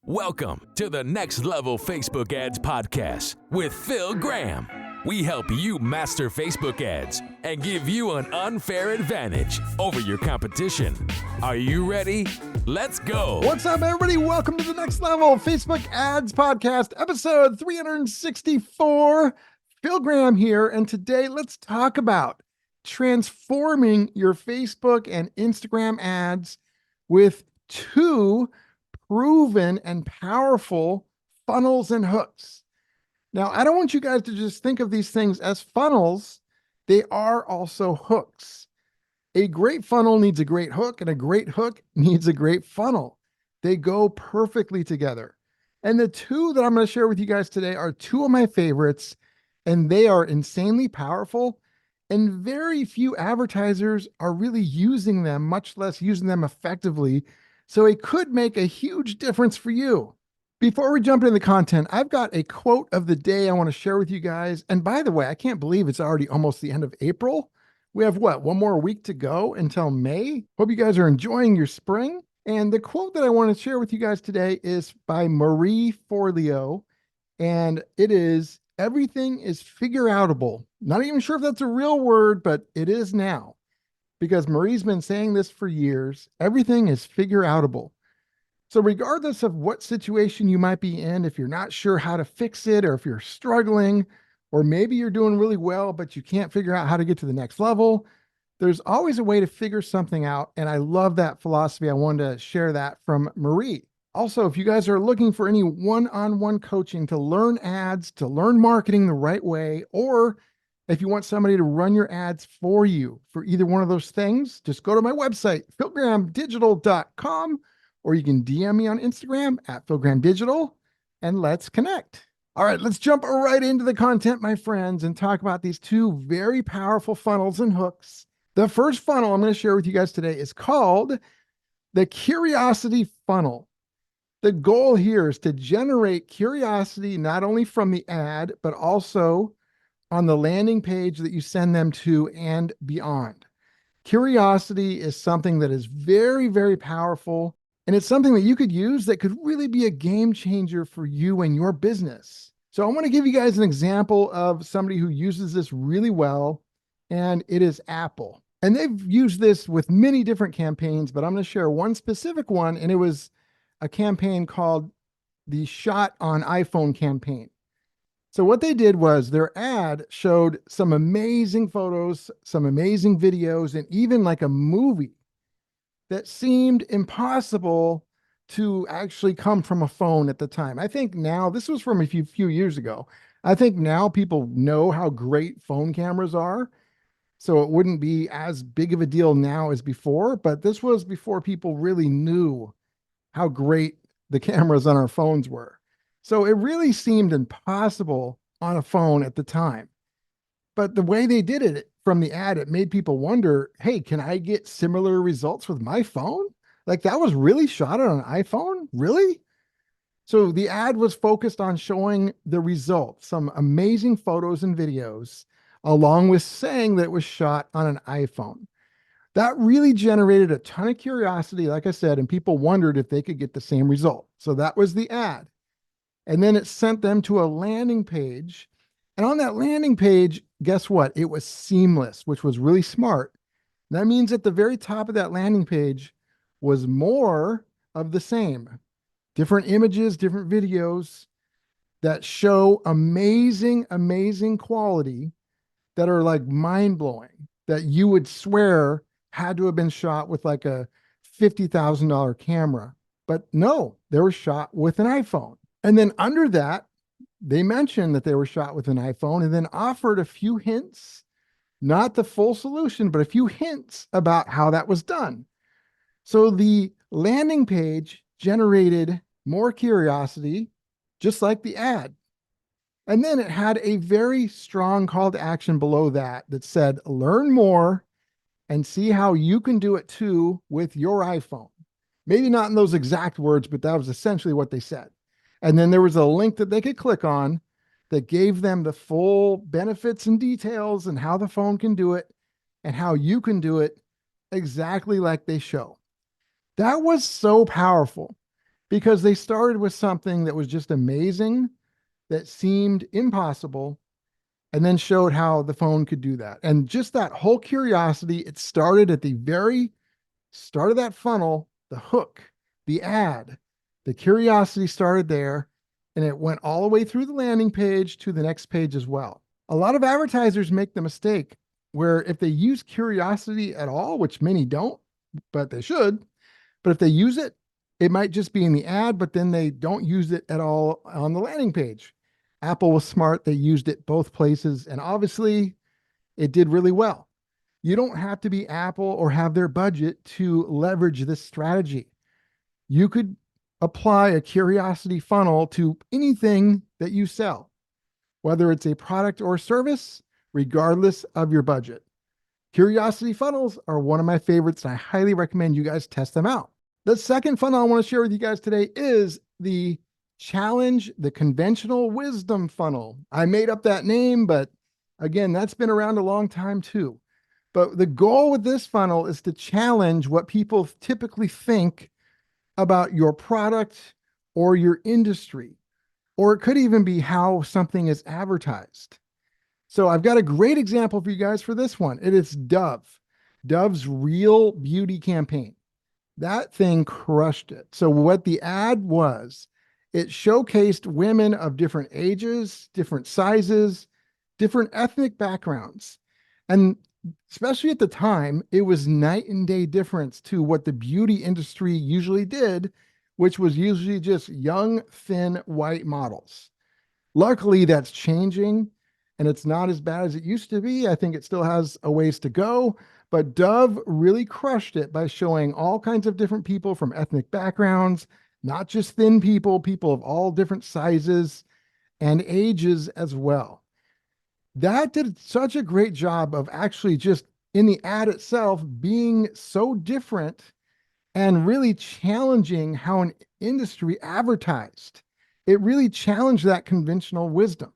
Welcome to the Next Level Facebook Ads Podcast with Phil Graham. We help you master Facebook ads and give you an unfair advantage over your competition. Are you ready? Let's go. What's up, everybody? Welcome to the Next Level Facebook Ads Podcast, episode 364. Phil Graham here, and today let's talk about transforming your Facebook and Instagram ads with two proven and powerful funnels and hooks. Now, I don't want you guys to just think of these things as funnels. They are also hooks. A great funnel needs a great hook, and a great hook needs a great funnel. They go perfectly together. And the two that I'm going to share with you guys today are two of my favorites, and they are insanely powerful, and very few advertisers are really using them, much less using them effectively. So it could make a huge difference for you. Before we jump into the content, I've got a quote of the day I want to share with you guys. And by the way, I can't believe it's already almost the end of April. We have one more week to go until May. Hope you guys are enjoying your spring. And the quote that I want to share with you guys today is by Marie Forleo. And it is, everything is figure-outable. Not even sure if that's a real word, but it is now. Because Marie's been saying this for years, everything is figure-outable. So regardless of what situation you might be in, if you're not sure how to fix it, or if you're struggling, or maybe you're doing really well, but you can't figure out how to get to the next level, there's always a way to figure something out. And I love that philosophy. I wanted to share that from Marie. Also, if you guys are looking for any one-on-one coaching to learn ads, to learn marketing the right way, or if you want somebody to run your ads for you for either one of those things, just go to my website, philgrahamdigital.com, or you can DM me on Instagram at philgrahamdigital, and let's connect. All right, let's jump right into the content, my friends, and talk about these two very powerful funnels and hooks. The first funnel I'm going to share with you guys today is called the Curiosity Funnel. The goal here is to generate curiosity not only from the ad, but also on the landing page that you send them to and beyond. Curiosity is something that is very, very powerful, and it's something that you could use that could really be a game changer for you and your business. So I want to give you guys an example of somebody who uses this really well, and it is Apple. And they've used this with many different campaigns, but I'm going to share one specific one, and it was a campaign called the Shot on iPhone campaign. So what they did was their ad showed some amazing photos, some amazing videos, and even like a movie that seemed impossible to actually come from a phone at the time. I think now, this was from a few years ago. I think now people know how great phone cameras are. So it wouldn't be as big of a deal now as before, but this was before people really knew how great the cameras on our phones were. So it really seemed impossible on a phone at the time. But the way they did it from the ad, it made people wonder, hey, can I get similar results with my phone? Like, that was really shot on an iPhone? Really? So the ad was focused on showing the results, some amazing photos and videos, along with saying that it was shot on an iPhone. That really generated a ton of curiosity, like I said, and people wondered if they could get the same result. So that was the ad. And then it sent them to a landing page. And on that landing page, guess what? It was seamless, which was really smart. And that means at the very top of that landing page was more of the same. Different images, different videos that show amazing, amazing quality that are like mind-blowing, that you would swear had to have been shot with like a $50,000 camera. But no, they were shot with an iPhone. And then under that, they mentioned that they were shot with an iPhone and then offered a few hints, not the full solution, but a few hints about how that was done. So the landing page generated more curiosity, just like the ad. And then it had a very strong call to action below that said, learn more and see how you can do it too with your iPhone. Maybe not in those exact words, but that was essentially what they said. And then there was a link that they could click on that gave them the full benefits and details and how the phone can do it and how you can do it exactly like they show. That was so powerful. because they started with something that was just amazing, that seemed impossible, and then showed how the phone could do that. And just that whole curiosity, it started at the very start of that funnel, the hook, the ad, the curiosity started there, and it went all the way through the landing page to the next page as well. A lot of advertisers make the mistake where if they use curiosity at all, which many don't, but they should, but if they use it, it might just be in the ad, but then they don't use it at all on the landing page. Apple was smart. They used it both places, and obviously it did really well. You don't have to be Apple or have their budget to leverage this strategy. You could apply a curiosity funnel to anything that you sell, whether it's a product or service, regardless of your budget. Curiosity funnels are one of my favorites, and I highly recommend you guys test them out. The second funnel I want to share with you guys today is the Challenge the Conventional Wisdom funnel. I made up that name, but again, that's been around a long time too. But the goal with this funnel is to challenge what people typically think about your product or your industry, or it could even be how something is advertised. So I've got a great example for you guys for this one. It is Dove's Real Beauty campaign. That thing crushed it. So what the ad was, it showcased women of different ages, different sizes, different ethnic backgrounds. And especially at the time, it was night and day difference to what the beauty industry usually did, which was usually just young, thin, white models. Luckily, that's changing, and it's not as bad as it used to be. I think it still has a ways to go, but Dove really crushed it by showing all kinds of different people from ethnic backgrounds, not just thin people, people of all different sizes and ages as well. That did such a great job of actually just in the ad itself being so different and really challenging how an industry advertised. It really challenged that conventional wisdom.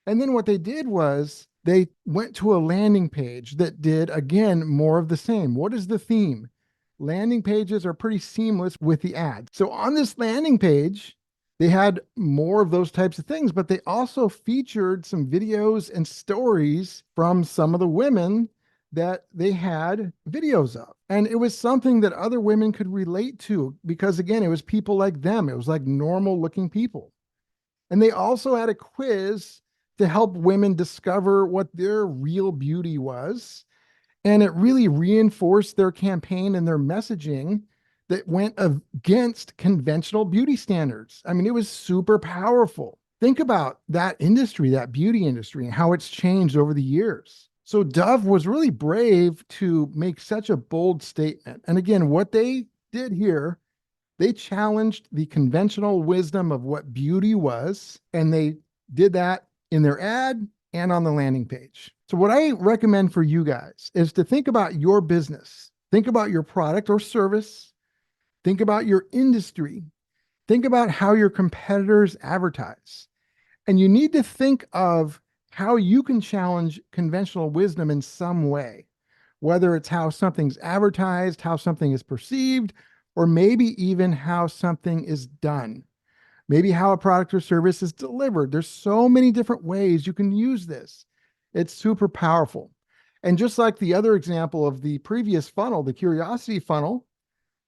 And then what they did was they went to a landing page that did, again, more of the same. What is the theme? Landing pages are pretty seamless with the ad. So on this landing page, they had more of those types of things, but they also featured some videos and stories from some of the women that they had videos of. And it was something that other women could relate to because, again, it was people like them. It was like normal looking people. And they also had a quiz to help women discover what their real beauty was. And it really reinforced their campaign and their messaging that went against conventional beauty standards. I mean, it was super powerful. Think about that industry, that beauty industry, and how it's changed over the years. So Dove was really brave to make such a bold statement. And again, what they did here, they challenged the conventional wisdom of what beauty was, and they did that in their ad and on the landing page. So what I recommend for you guys is to think about your business. Think about your product or service. Think about your industry. Think about how your competitors advertise. And you need to think of how you can challenge conventional wisdom in some way, whether it's how something's advertised, how something is perceived, or maybe even how something is done. Maybe how a product or service is delivered. There's so many different ways you can use this. It's super powerful. And just like the other example of the previous funnel, the curiosity funnel,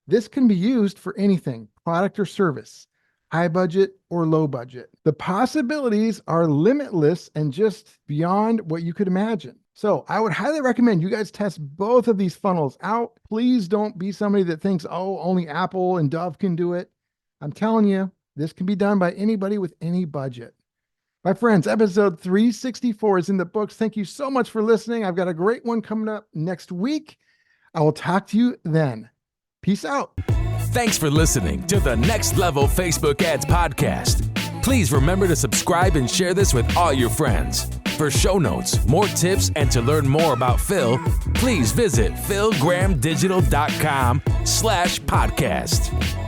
this can be used for anything, product or service, high budget or low budget. The possibilities are limitless and just beyond what you could imagine. So I would highly recommend you guys test both of these funnels out. Please don't be somebody that thinks, oh, only Apple and Dove can do it. I'm telling you, this can be done by anybody with any budget. My friends, episode 364 is in the books. Thank you so much for listening. I've got a great one coming up next week. I will talk to you then. Peace out. Thanks for listening to the Next Level Facebook Ads Podcast. Please remember to subscribe and share this with all your friends. For show notes, more tips, and to learn more about Phil, please visit philgrahamdigital.com/podcast.